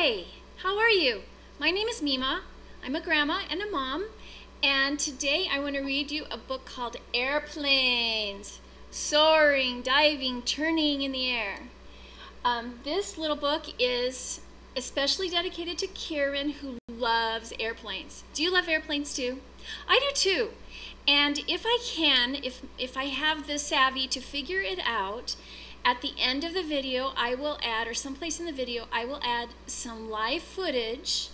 Hi, how are you? My name is Mima. I'm a grandma and a mom, and today I want to read you a book called Airplanes, Soaring, Diving, Turning in the Air. This little book is especially dedicated to Karen, who loves airplanes. Do you love airplanes too? I do too. And if I can, if I have the savvy to figure it out, at the end of the video I will add, or someplace in the video, I will add some live footage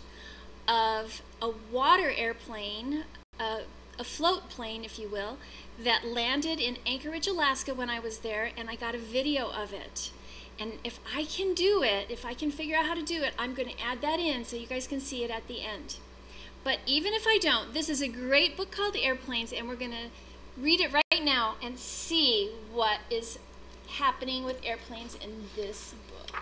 of a water airplane, a float plane if you will, that landed in Anchorage, Alaska when I was there, and I got a video of it. And if I can do it, if I can figure out how to do it, I'm going to add that in so you guys can see it at the end. But even if I don't, this is a great book called Airplanes, and we're going to read it right now and see what is happening with airplanes in this book.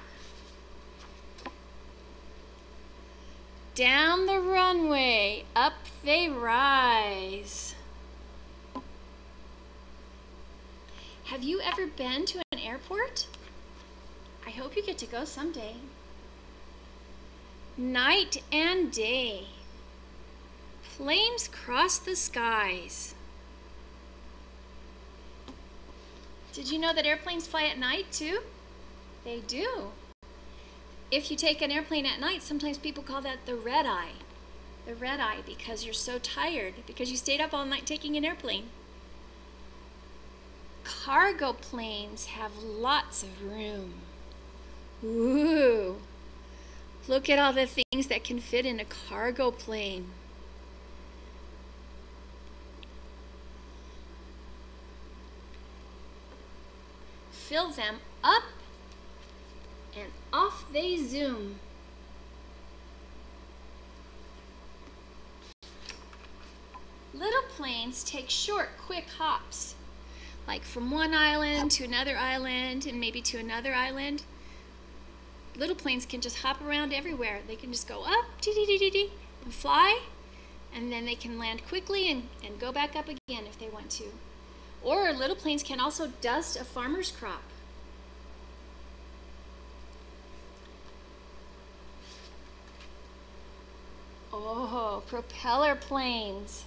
Down the runway, up they rise. Have you ever been to an airport? I hope you get to go someday. Night and day. Flames cross the skies. Did you know that airplanes fly at night too? They do. If you take an airplane at night, sometimes people call that the red eye. The red eye, because you're so tired, because you stayed up all night taking an airplane. Cargo planes have lots of room. Ooh, look at all the things that can fit in a cargo plane. Fill them up and off they zoom. Little planes take short, quick hops, like from one island to another island and maybe to another island. Little planes can just hop around everywhere. They can just go up, dee-dee-dee-dee-dee, and fly, and then they can land quickly and go back up again if they want to. Or little planes can also dust a farmer's crop. Oh, propeller planes.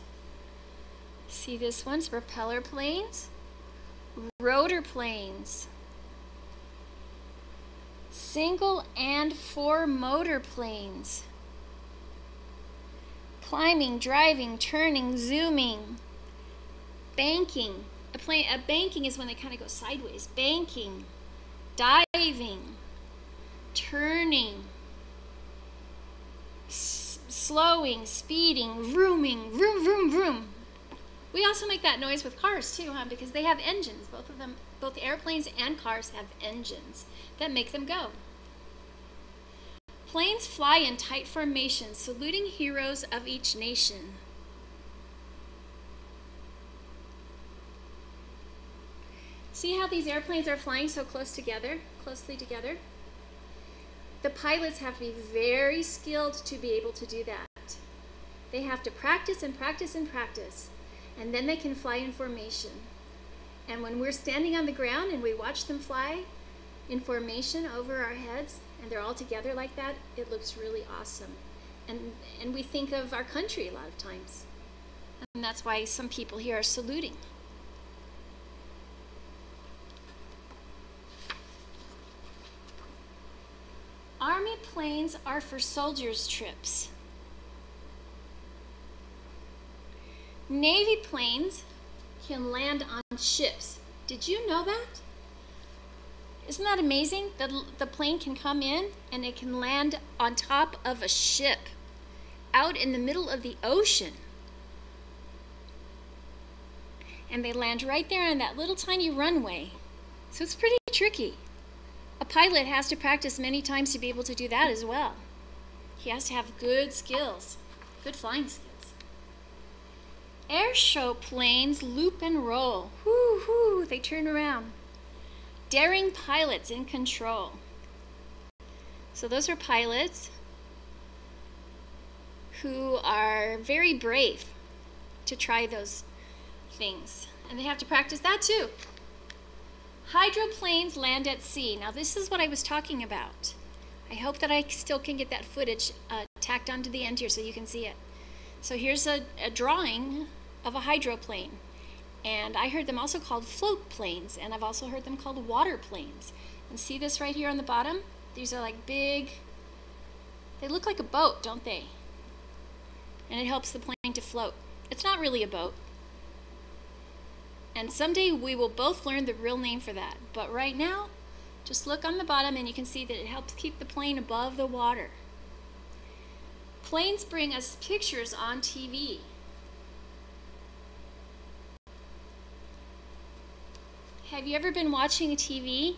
See, this one's propeller planes, rotor planes, single and four motor planes, climbing, driving, turning, zooming, banking. A banking is when they kind of go sideways. Banking, diving, turning, slowing, speeding, vrooming, vroom, vroom, vroom. We also make that noise with cars too, huh? Because they have engines. Both of them, both airplanes and cars have engines that make them go. Planes fly in tight formations, saluting heroes of each nation. See how these airplanes are flying so closely together? The pilots have to be very skilled to be able to do that. They have to practice and practice and practice, and then they can fly in formation. And when we're standing on the ground and we watch them fly in formation over our heads, and they're all together like that, it looks really awesome. And we think of our country a lot of times. And that's why some people here are saluting. Army planes are for soldiers' trips. Navy planes can land on ships. Did you know that? Isn't that amazing? The plane can come in and it can land on top of a ship out in the middle of the ocean. And they land right there on that little tiny runway. So it's pretty tricky. A pilot has to practice many times to be able to do that as well. He has to have good skills, good flying skills. Air show planes loop and roll. Whoo, whoo, they turn around. Daring pilots in control. So those are pilots who are very brave to try those things. And they have to practice that too. Hydroplanes land at sea. Now this is what I was talking about. I hope that I still can get that footage tacked onto the end here so you can see it. So here's a drawing of a hydroplane. And I heard them also called float planes, and I've also heard them called water planes. And see this right here on the bottom? These are like big, they look like a boat, don't they? And it helps the plane to float. It's not really a boat. And someday we will both learn the real name for that. But right now, just look on the bottom and you can see that it helps keep the plane above the water. Planes bring us pictures on TV. Have you ever been watching a TV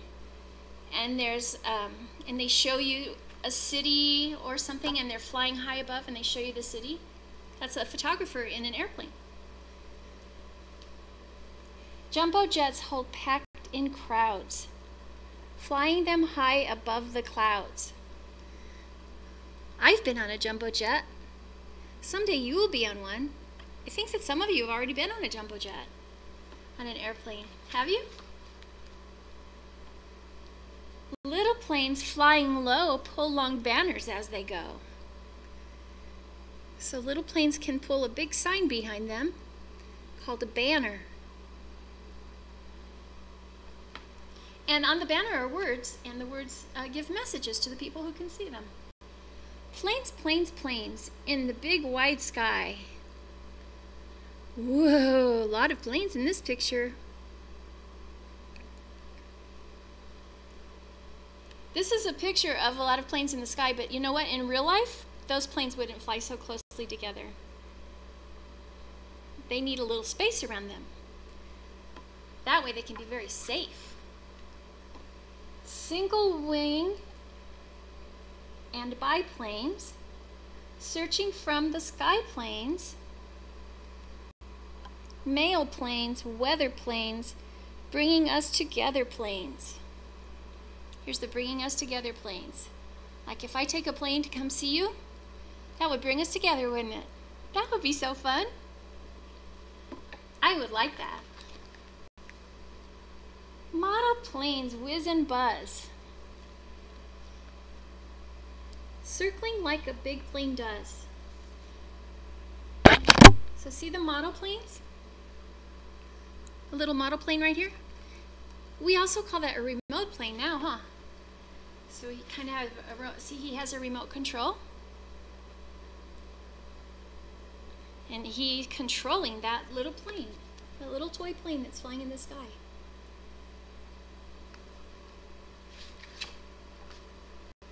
and and they show you a city or something and they're flying high above and they show you the city? That's a photographer in an airplane. Jumbo jets hold packed in crowds, flying them high above the clouds. I've been on a jumbo jet. Someday you will be on one. I think that some of you have already been on a jumbo jet, on an airplane. Have you? Little planes flying low pull long banners as they go. So little planes can pull a big sign behind them called a banner. And on the banner are words, and the words give messages to the people who can see them. Planes, planes, planes in the big wide sky. Whoa, a lot of planes in this picture. This is a picture of a lot of planes in the sky, but you know what? In real life, those planes wouldn't fly so closely together. They need a little space around them. That way they can be very safe. Single wing and biplanes searching from the sky planes. Mail planes, weather planes, bringing us together planes. Here's the bringing us together planes. Like if I take a plane to come see you, that would bring us together, wouldn't it? That would be so fun. I would like that. Model planes whiz and buzz, circling like a big plane does. So see the model planes? A little model plane right here? We also call that a remote plane now, huh? So he kind of has see, he has a remote control. And he's controlling that little plane, that little toy plane that's flying in the sky.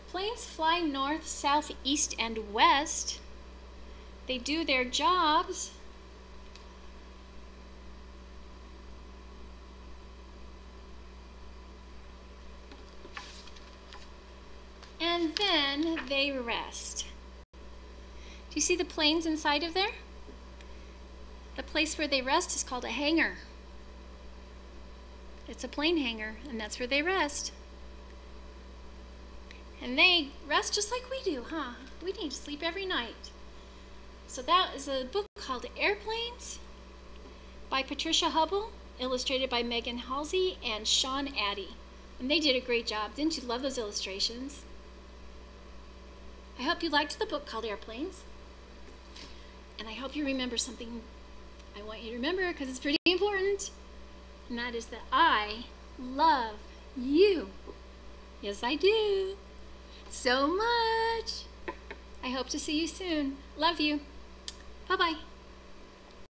Planes fly north, south, east, and west. They do their jobs. And then they rest. Do you see the planes inside of there? The place where they rest is called a hangar. It's a plane hangar, and that's where they rest. And they rest just like we do, huh? We need to sleep every night. So that is a book called Airplanes by Patricia Hubble, illustrated by Megan Halsey and Sean Addy. And they did a great job. Didn't you love those illustrations? I hope you liked the book called Airplanes. And I hope you remember something I want you to remember because it's pretty important. And that is that I love you. Yes, I do. So much. I hope to see you soon. Love you. Bye-bye.